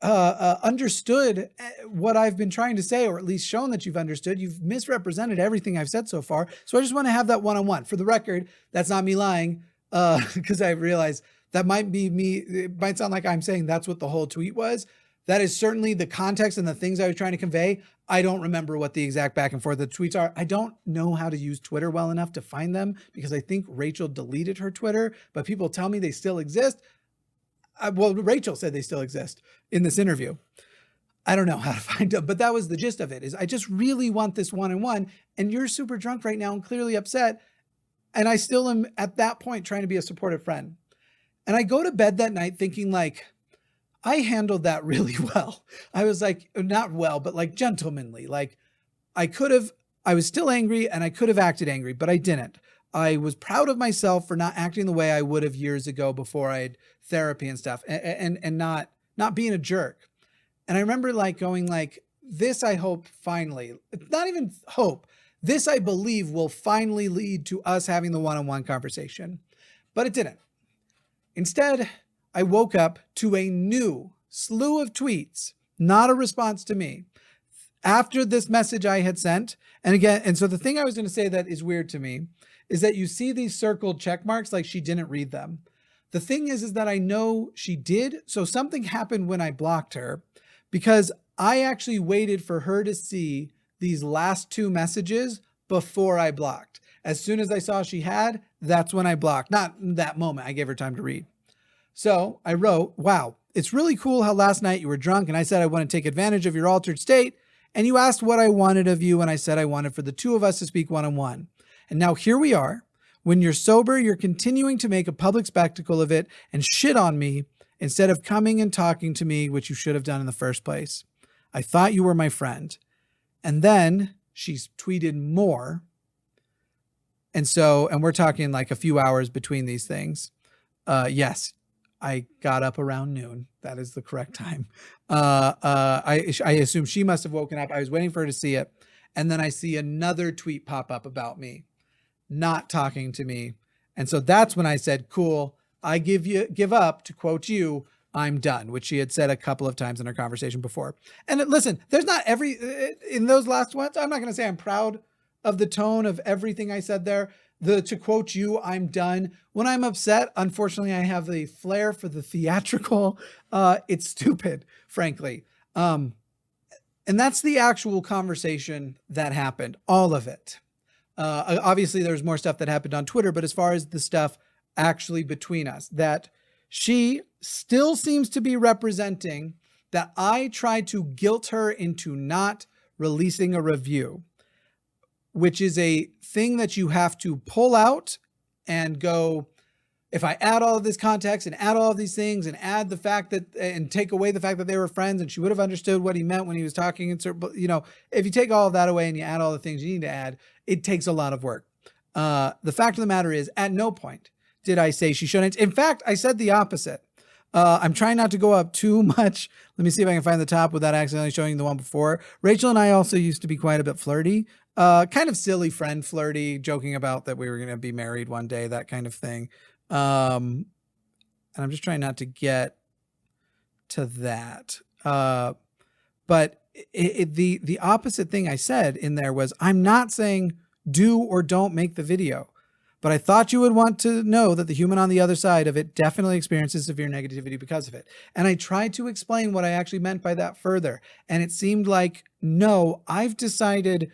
understood what I've been trying to say, or at least shown that you've understood. You've misrepresented everything I've said so far. So I just want to have that one-on-one. For the record, that's not me lying, because I realized that might be me. It might sound like I'm saying that's what the whole tweet was. That is certainly the context and the things I was trying to convey. I don't remember what the exact back and forth of the tweets are. I don't know how to use Twitter well enough to find them because I think Rachel deleted her Twitter, but people tell me they still exist. Well, Rachel said they still exist in this interview. I don't know how to find them, but that was the gist of it, is I just really want this one-on-one, and you're super drunk right now and clearly upset. And I still am at that point trying to be a supportive friend. And I go to bed that night thinking like, I handled that really well. I was like, not well, but like gentlemanly. Like I was still angry and I could have acted angry, but I didn't. I was proud of myself for not acting the way I would have years ago before I had therapy and stuff, and not being a jerk. And I remember like going like, this, I hope finally, not even hope, this I believe will finally lead to us having the one-on-one conversation, but it didn't. Instead, I woke up to a new slew of tweets, not a response to me, after this message I had sent. And again, and so the thing I was going to say that is weird to me is that you see these circled check marks like she didn't read them. The thing is that I know she did. So something happened when I blocked her, because I actually waited for her to see these last 2 messages before I blocked. As soon as I saw she had, that's when I blocked. Not in that moment. I gave her time to read. So I wrote, wow, it's really cool how last night you were drunk and I said I want to take advantage of your altered state. And you asked what I wanted of you. And I said I wanted for the 2 of us to speak one-on-one. And now here we are. When you're sober, you're continuing to make a public spectacle of it and shit on me instead of coming and talking to me, which you should have done in the first place. I thought you were my friend. And then she's tweeted more. And we're talking like a few hours between these things. Yes, I got up around noon. That is the correct time. I assume she must have woken up. I was waiting for her to see it. And then I see another tweet pop up about me not talking to me. And so that's when I said, cool, I give up, to quote you, I'm done, which she had said a couple of times in our conversation before. And listen, there's not in those last ones, I'm not going to say I'm proud of the tone of everything I said there. To quote you, I'm done. When I'm upset, unfortunately, I have the flair for the theatrical. It's stupid, frankly. And that's the actual conversation that happened, all of it. Obviously, there's more stuff that happened on Twitter, but as far as the stuff actually between us, that she still seems to be representing that I tried to guilt her into not releasing a review, which is a thing that you have to pull out and go, if I add all of this context and add all of these things and add the fact that, and take away the fact that they were friends and she would have understood what he meant when he was talking, and if you take all of that away and you add all the things you need to add, it takes a lot of work. The fact of the matter is, at no point did I say she shouldn't. In fact, I said the opposite. I'm trying not to go up too much. Let me see if I can find the top without accidentally showing the one before. Rachel and I also used to be quite a bit flirty, kind of silly friend flirty, joking about that we were going to be married one day, that kind of thing. And I'm just trying not to get to that. But the opposite thing I said in there was, I'm not saying do or don't make the video, but I thought you would want to know that the human on the other side of it definitely experiences severe negativity because of it. And I tried to explain what I actually meant by that further. And it seemed like, no, I've decided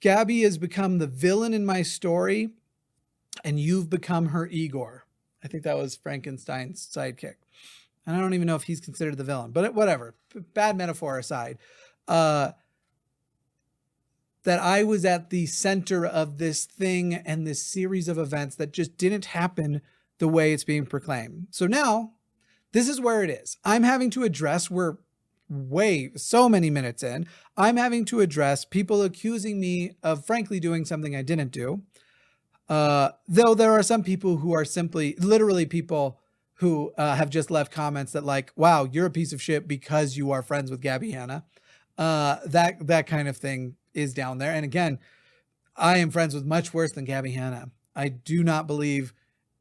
Gabbie has become the villain in my story and you've become her Igor. I think that was Frankenstein's sidekick. And I don't even know if he's considered the villain, but whatever. Bad metaphor aside. That I was at the center of this thing and this series of events that just didn't happen the way it's being proclaimed. So now, this is where it is. I'm having to address, we're so many minutes in, I'm having to address people accusing me of frankly doing something I didn't do. Though there are some people who are simply, literally people who have just left comments that like, wow, you're a piece of shit because you are friends with Gabbie Hanna. That kind of thing is down there. And again, I am friends with much worse than Gabbie Hanna. I do not believe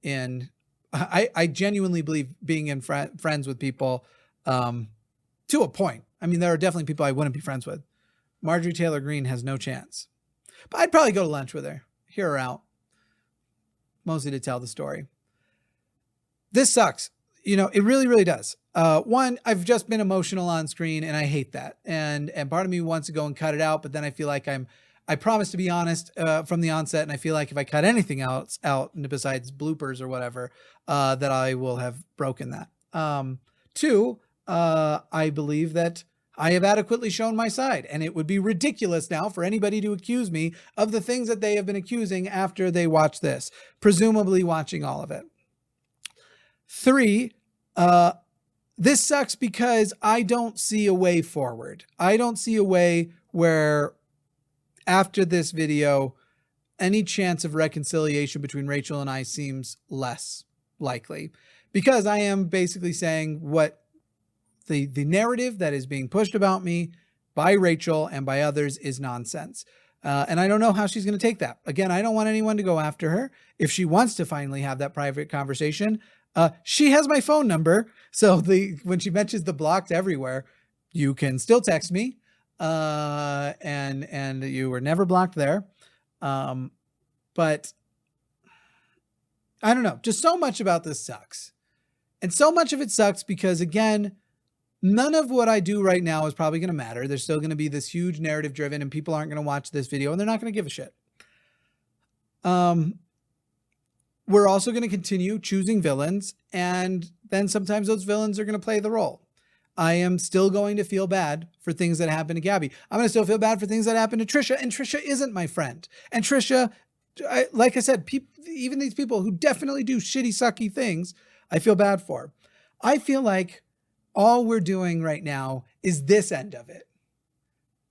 in, I genuinely believe being in friends with people to a point. I mean, there are definitely people I wouldn't be friends with. Marjorie Taylor Greene has no chance. But I'd probably go to lunch with her, hear her out, mostly to tell the story. This sucks. It really, really does. One, I've just been emotional on screen and I hate that. And part of me wants to go and cut it out, but then I feel like I promised to be honest from the onset. And I feel like if I cut anything else out besides bloopers or whatever, that I will have broken that. Two, I believe that I have adequately shown my side, and it would be ridiculous now for anybody to accuse me of the things that they have been accusing after they watch this, presumably watching all of it. Three, this sucks because I don't see a way forward. I don't see a way where after this video, any chance of reconciliation between Rachel and I seems less likely, because I am basically saying what the narrative that is being pushed about me by Rachel and by others is nonsense. And I don't know how she's going to take that. Again, I don't want anyone to go after her. If she wants to finally have that private conversation, she has my phone number. So when she mentions the blocked everywhere, you can still text me. And you were never blocked there. But I don't know. Just so much about this sucks. And so much of it sucks because, again, none of what I do right now is probably going to matter. There's still going to be this huge narrative driven and people aren't going to watch this video and they're not going to give a shit. We're also going to continue choosing villains, and then sometimes those villains are going to play the role. I am still going to feel bad for things that happen to Gabbie. I'm going to still feel bad for things that happen to Trisha, and Trisha isn't my friend. And Trisha, like I said, even these people who definitely do shitty, sucky things, I feel bad for. I feel like all we're doing right now is this end of it.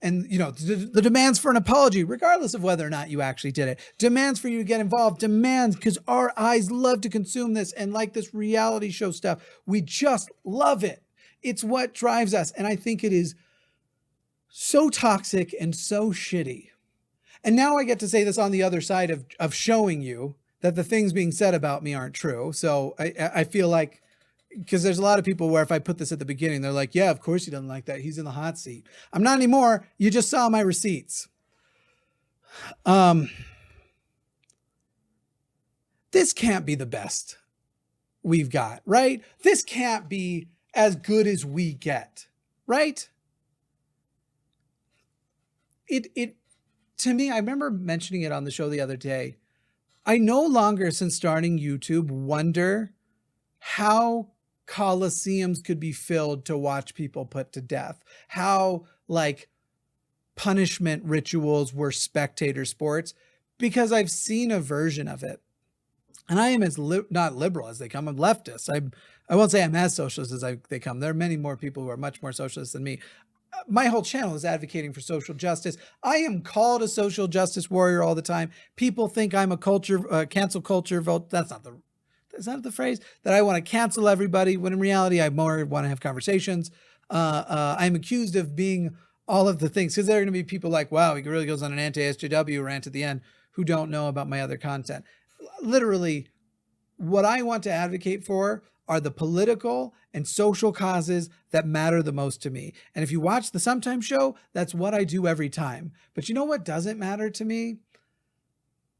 And, you know, the demands for an apology, regardless of whether or not you actually did it, demands for you to get involved, demands, because our eyes love to consume this and like this reality show stuff. We just love it. It's what drives us. And I think it is so toxic and so shitty. And now I get to say this on the other side of showing you that the things being said about me aren't true. So I feel like, because there's a lot of people where if I put this at the beginning, they're like, yeah, of course he doesn't like that. He's in the hot seat. I'm not anymore. You just saw my receipts. This can't be the best we've got, right? This can't be as good as we get, right? It to me, I remember mentioning it on the show the other day. I no longer, since starting YouTube, wonder how coliseums could be filled to watch people put to death, how like punishment rituals were spectator sports, because I've seen a version of it. And I am as not liberal as they come. I'm leftist. I won't say I'm as socialist as they come. There are many more people who are much more socialist than me. My whole channel is advocating for social justice. I am called a social justice warrior all the time. People think I'm a cancel culture vote. That's not the phrase, that I want to cancel everybody, when in reality, I more want to have conversations. I'm accused of being all of the things, because there are going to be people like, wow, he really goes on an anti-SJW rant at the end, who don't know about my other content. Literally, what I want to advocate for are the political and social causes that matter the most to me. And if you watch the Sometimes show, that's what I do every time. But you know what doesn't matter to me?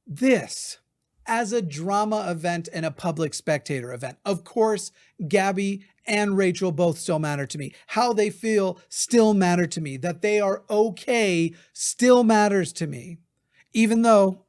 This, as a drama event and a public spectator event. Of course, Gabbie and Rachel both still matter to me. How they feel still matter to me. That they are okay still matters to me. Even though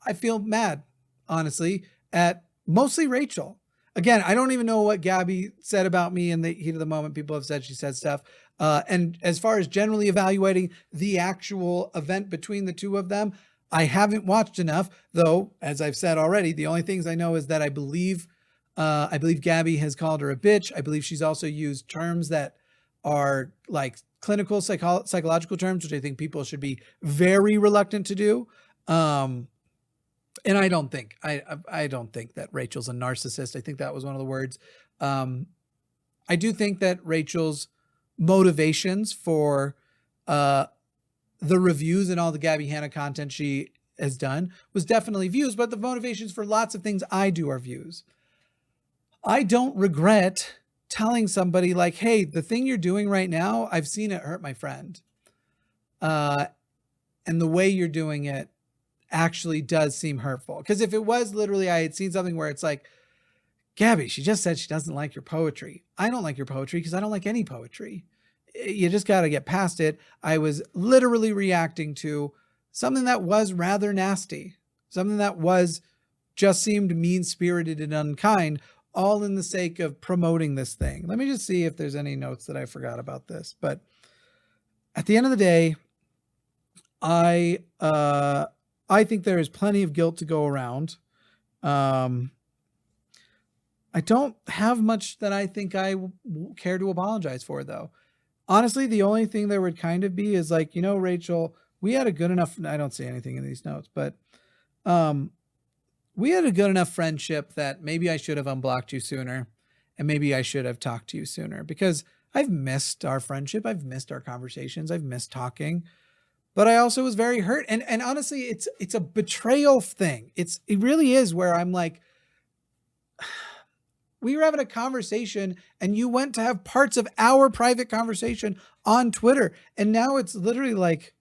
I feel mad, honestly, at mostly Rachel. Again, I don't even know what Gabbie said about me in the heat of the moment. People have said she said stuff. And as far as generally evaluating the actual event between the two of them, I haven't watched enough, though, as I've said already, the only things I know is that I believe Gabbie has called her a bitch. I believe she's also used terms that are like clinical psychological terms, which I think people should be very reluctant to do. And I don't think that Rachel's a narcissist. I think that was one of the words. I do think that Rachel's motivations for the reviews and all the Gabbie Hanna content she has done was definitely views, but the motivations for lots of things I do are views. I don't regret telling somebody like, hey, the thing you're doing right now, I've seen it hurt my friend. And the way you're doing it actually does seem hurtful. Because if it was literally, I had seen something where it's like, Gabbie, she just said she doesn't like your poetry. I don't like your poetry because I don't like any poetry. You just got to get past it. I was literally reacting to something that was rather nasty, something that was just seemed mean-spirited and unkind, all in the sake of promoting this thing. Let me just see if there's any notes that I forgot about this. But at the end of the day, I think there is plenty of guilt to go around. I don't have much that I think I care to apologize for, though. Honestly, the only thing there would kind of be is like, you know, Rachel, we had a good enough, I don't see anything in these notes, but we had a good enough friendship that maybe I should have unblocked you sooner, and maybe I should have talked to you sooner, because I've missed our friendship. I've missed our conversations. I've missed talking. But I also was very hurt. And honestly, it's a betrayal thing. It really is, where I'm like, we were having a conversation and you went to have parts of our private conversation on Twitter. And now it's literally like,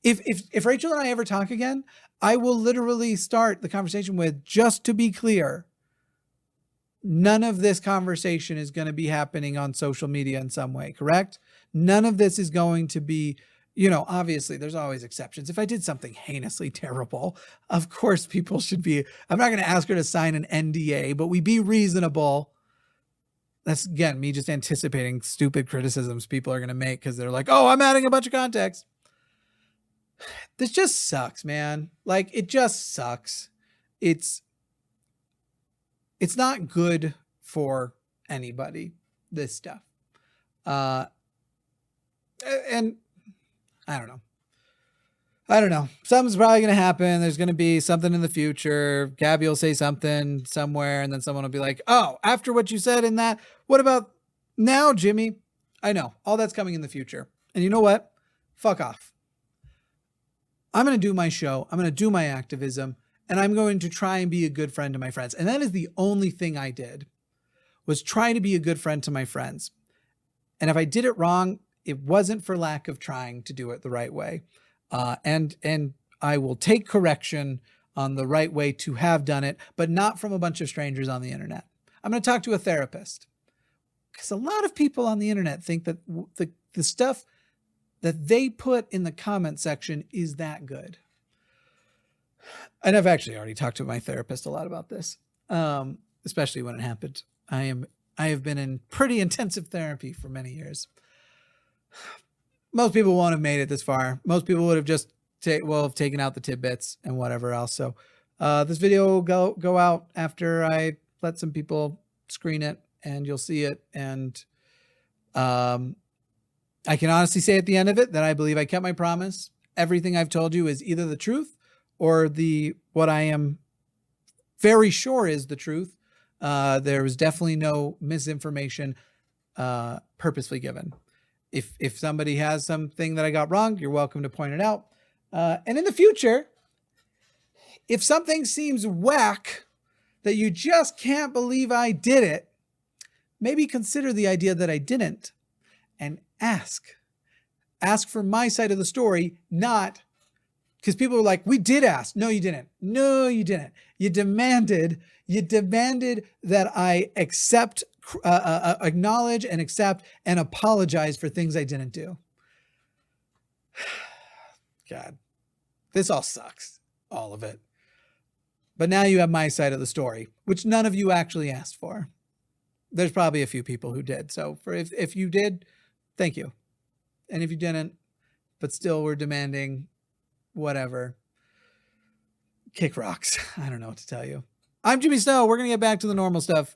if Rachel and I ever talk again, I will literally start the conversation with, just to be clear, none of this conversation is going to be happening on social media in some way, correct? None of this is going to be, obviously there's always exceptions. If I did something heinously terrible, of course people should be, I'm not going to ask her to sign an NDA, but we be reasonable. That's, again, me just anticipating stupid criticisms people are going to make because they're like, oh, I'm adding a bunch of context. This just sucks, man. Like, it just sucks. It's not good for anybody, this stuff. And I don't know. Something's probably going to happen. There's going to be something in the future. Gabbie will say something somewhere, and then someone will be like, oh, after what you said in that, what about now, Jimmy? I know. All that's coming in the future. And you know what? Fuck off. I'm going to do my show. I'm going to do my activism, and I'm going to try and be a good friend to my friends. And that is the only thing I did, was try to be a good friend to my friends. And if I did it wrong, it wasn't for lack of trying to do it the right way. And I will take correction on the right way to have done it, but not from a bunch of strangers on the internet. I'm going to talk to a therapist, because a lot of people on the internet think that the stuff that they put in the comment section is that good. And I've actually already talked to my therapist a lot about this, especially when it happened. I have been in pretty intensive therapy for many years. Most people won't have made it this far. Most people would have just taken out the tidbits and whatever else. So this video will go out after I let some people screen it, and you'll see it. And I can honestly say at the end of it that I believe I kept my promise. Everything I've told you is either the truth or what I am very sure is the truth. There was definitely no misinformation purposely given. If somebody has something that I got wrong, you're welcome to point it out. And in the future, if something seems whack that you just can't believe I did it, maybe consider the idea that I didn't, and ask for my side of the story, not because people are like, we did ask. No, you didn't. No, you didn't. You demanded that I accept, acknowledge and accept and apologize for things I didn't do. God, this all sucks. All of it. But now you have my side of the story, which none of you actually asked for. There's probably a few people who did. So if you did, thank you. And if you didn't, but still were demanding whatever, kick rocks. I don't know what to tell you. I'm Jimmy Snow. We're going to get back to the normal stuff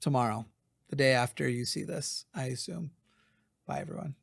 tomorrow, the day after you see this, I assume. Bye, everyone.